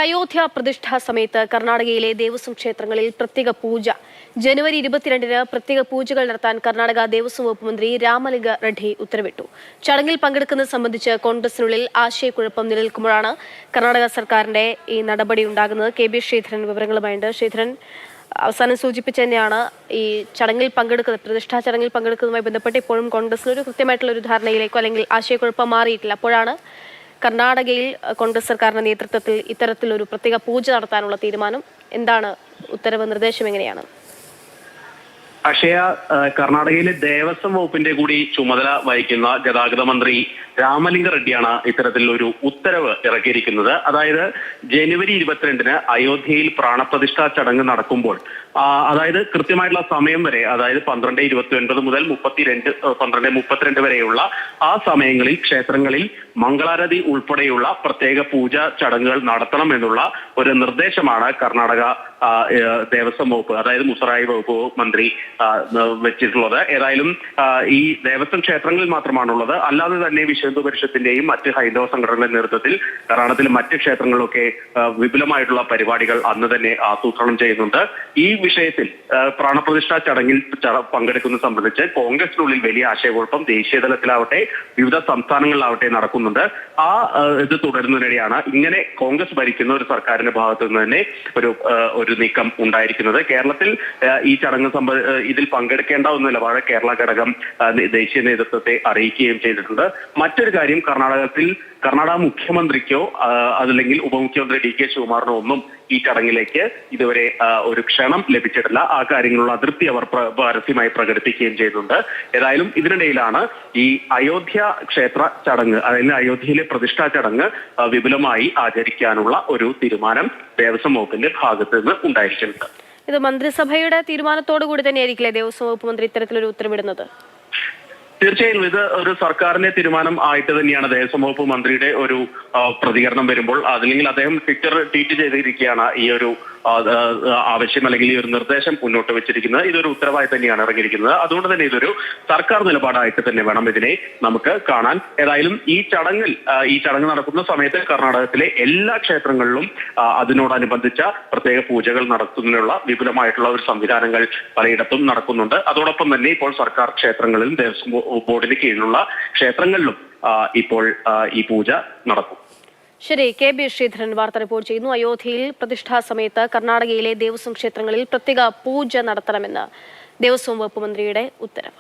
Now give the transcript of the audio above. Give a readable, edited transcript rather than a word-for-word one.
അയോധ്യ പ്രതിഷ്ഠാ സമയത്ത് കർണാടകയിലെ ദേവസ്വം ക്ഷേത്രങ്ങളിൽ പ്രത്യേക പൂജ. ജനുവരി 22-ന് പ്രത്യേക പൂജകൾ നടത്താൻ കർണാടക ദേവസ്വം വകുപ്പ് മന്ത്രി രാമലിംഗ റെഡ്ഡി ഉത്തരവിട്ടു. ചടങ്ങിൽ പങ്കെടുക്കുന്നത് സംബന്ധിച്ച് കോൺഗ്രസിനുള്ളിൽ ആശയക്കുഴപ്പം നിലനിൽക്കുമ്പോഴാണ് കർണാടക സർക്കാരിന്റെ ഈ നടപടി ഉണ്ടാകുന്നത്. കെ.ബി. ശ്രീധരൻ വിവരങ്ങളുമായുണ്ട്. ശ്രീധരൻ, അവസാനം സൂചിപ്പിച്ച തന്നെയാണ് ഈ ചടങ്ങിൽ പങ്കെടുക്കുന്നത്, പ്രതിഷ്ഠാ ചടങ്ങിൽ പങ്കെടുക്കുന്നതുമായി ബന്ധപ്പെട്ട് ഇപ്പോഴും കോൺഗ്രസിന് ഒരു കൃത്യമായിട്ടുള്ള ഒരു ധാരണയിലേക്കോ അല്ലെങ്കിൽ ആശയക്കുഴപ്പം മാറിയിട്ടില്ല. അപ്പോഴാണ് കർണാടകയിൽ കോൺഗ്രസ് സർക്കാരിന്റെ നേതൃത്വത്തിൽ ഇത്തരത്തിലൊരു പ്രത്യേക പൂജ നടത്താനുള്ള തീരുമാനം. എന്താണ് ഉത്തരവ്, നിർദ്ദേശം എങ്ങനെയാണ്? അക്ഷയ, കർണാടകയിലെ ദേവസ്വം വകുപ്പിന്റെ കൂടി ചുമതല വഹിക്കുന്ന ഗതാഗത മന്ത്രി രാമലിംഗ റെഡ്ഡിയാണ് ഇത്തരത്തിലൊരു ഉത്തരവ് ഇറക്കിയിരിക്കുന്നത്. അതായത് ജനുവരി 22-ന് അയോധ്യയിൽ പ്രാണപ്രതിഷ്ഠാ ചടങ്ങ് നടക്കുമ്പോൾ അതായത് കൃത്യമായിട്ടുള്ള സമയം വരെ, അതായത് 12:29 മുതൽ 12:32 വരെയുള്ള ആ സമയങ്ങളിൽ ക്ഷേത്രങ്ങളിൽ മംഗളാരതി ഉൾപ്പെടെയുള്ള പ്രത്യേക പൂജ ചടങ്ങുകൾ നടത്തണം എന്നുള്ള ഒരു നിർദ്ദേശമാണ് കർണാടക ദേവസ്വം വകുപ്പ്, അതായത് മുസറായി വകുപ്പ് മന്ത്രി വെച്ചിട്ടുള്ളത്. ഏതായാലും ഈ ദേവസ്വം ക്ഷേത്രങ്ങളിൽ മാത്രമാണുള്ളത്. അല്ലാതെ തന്നെ വിശ്വഹിന്ദു പരിഷത്തിന്റെയും മറ്റ് ഹൈന്ദവ സംഘടനകളുടെ നേതൃത്വത്തിൽ കേരളത്തിലെ മറ്റ് ക്ഷേത്രങ്ങളിലൊക്കെ വിപുലമായിട്ടുള്ള പരിപാടികൾ അന്ന് തന്നെ ആസൂത്രണം ചെയ്യുന്നുണ്ട്. ഈ വിഷയത്തിൽ പ്രാണപ്രതിഷ്ഠാ ചടങ്ങിൽ പങ്കെടുക്കുന്നത് സംബന്ധിച്ച് കോൺഗ്രസിനുള്ളിൽ വലിയ ആശയക്കുഴപ്പം ദേശീയ തലത്തിലാവട്ടെ വിവിധ സംസ്ഥാനങ്ങളിലാവട്ടെ നടക്കുന്നുണ്ട്. ഇത് തുടരുന്നതിനിടെയാണ് ഇങ്ങനെ കോൺഗ്രസ് ഭരിക്കുന്ന ഒരു സർക്കാരിന്റെ ഭാഗത്തു നിന്ന് തന്നെ ഒരു നീക്കം ഉണ്ടായിരിക്കുന്നത്. കേരളത്തിൽ ഈ ചടങ്ങ് ഇതിൽ പങ്കെടുക്കേണ്ട ഒരു നിലപാട് കേരള ഘടകം ദേശീയ നേതൃത്വത്തെ അറിയിക്കുകയും ചെയ്തിട്ടുണ്ട്. മറ്റൊരു കാര്യം, കർണാടക മുഖ്യമന്ത്രിക്കോ അതല്ലെങ്കിൽ ഉപമുഖ്യമന്ത്രി ഡി.കെ. ശിവകുമാറിനോ ഒന്നും ഈ ചടങ്ങിലേക്ക് ഇതുവരെ ഒരു ക്ഷണം ലഭിച്ചിട്ടില്ല. ആ കാര്യങ്ങളുള്ള അതൃപ്തി അവർ പരസ്യമായി പ്രകടിപ്പിക്കുകയും ചെയ്യുന്നുണ്ട്. ഏതായാലും ഇതിനിടയിലാണ് ഈ അയോധ്യ ക്ഷേത്ര ചടങ്ങ്, അതായത് അയോധ്യയിലെ പ്രതിഷ്ഠാ ചടങ്ങ് വിപുലമായി ആചരിക്കാനുള്ള ഒരു തീരുമാനം ദേവസ്വം വകുപ്പിന്റെ ഭാഗത്ത് നിന്ന് ഉണ്ടായിരിക്കുന്നത്. ഇത് മന്ത്രിസഭയുടെ തീരുമാനത്തോടു കൂടി തന്നെയായിരിക്കില്ലേ ദേവസ്വം വകുപ്പ് മന്ത്രി ഇത്തരത്തിലൊരു ഉത്തരവിടുന്നത്? തീർച്ചയായും ഇത് ഒരു സർക്കാരിന്റെ തീരുമാനം ആയിട്ട് തന്നെയാണ് ദേവസ്വം വകുപ്പ് മന്ത്രിയുടെ ഒരു പ്രതികരണം വരുമ്പോൾ, അതല്ലെങ്കിൽ അദ്ദേഹം ട്വീറ്റ് ചെയ്തിരിക്കുകയാണ് ഈ ഒരു ആവശ്യം അല്ലെങ്കിൽ ഈ ഒരു നിർദ്ദേശം മുന്നോട്ട് വെച്ചിരിക്കുന്നത്. ഇതൊരു ഉത്തരവായി തന്നെയാണ് ഇറങ്ങിയിരിക്കുന്നത്. അതുകൊണ്ട് തന്നെ ഇതൊരു സർക്കാർ നിലപാടായിട്ട് തന്നെ വേണം ഇതിനെ നമുക്ക് കാണാൻ. ഏതായാലും ഈ ചടങ്ങ് നടക്കുന്ന സമയത്ത് കർണാടകത്തിലെ എല്ലാ ക്ഷേത്രങ്ങളിലും അതിനോടനുബന്ധിച്ച പ്രത്യേക പൂജകൾ നടത്തുന്നതിനുള്ള വിപുലമായിട്ടുള്ള ഒരു സംവിധാനങ്ങൾ പലയിടത്തും നടക്കുന്നുണ്ട്. അതോടൊപ്പം തന്നെ ഇപ്പോൾ സർക്കാർ ക്ഷേത്രങ്ങളിലും ദേവസ്വം ബോർഡിന് കീഴിലുള്ള ക്ഷേത്രങ്ങളിലും ഇപ്പോൾ ഈ പൂജ നടക്കും. ശരി, കെ.ബി. ശ്രീധരൻ വാർത്ത റിപ്പോർട്ട് ചെയ്യുന്നു. അയോധ്യയിൽ പ്രതിഷ്ഠാ സമയത്ത് കർണാടകയിലെ ദേവസ്വം ക്ഷേത്രങ്ങളിൽ പ്രത്യേക പൂജ നടത്തണമെന്ന് ദേവസ്വം വകുപ്പ് മന്ത്രിയുടെ ഉത്തരവ്.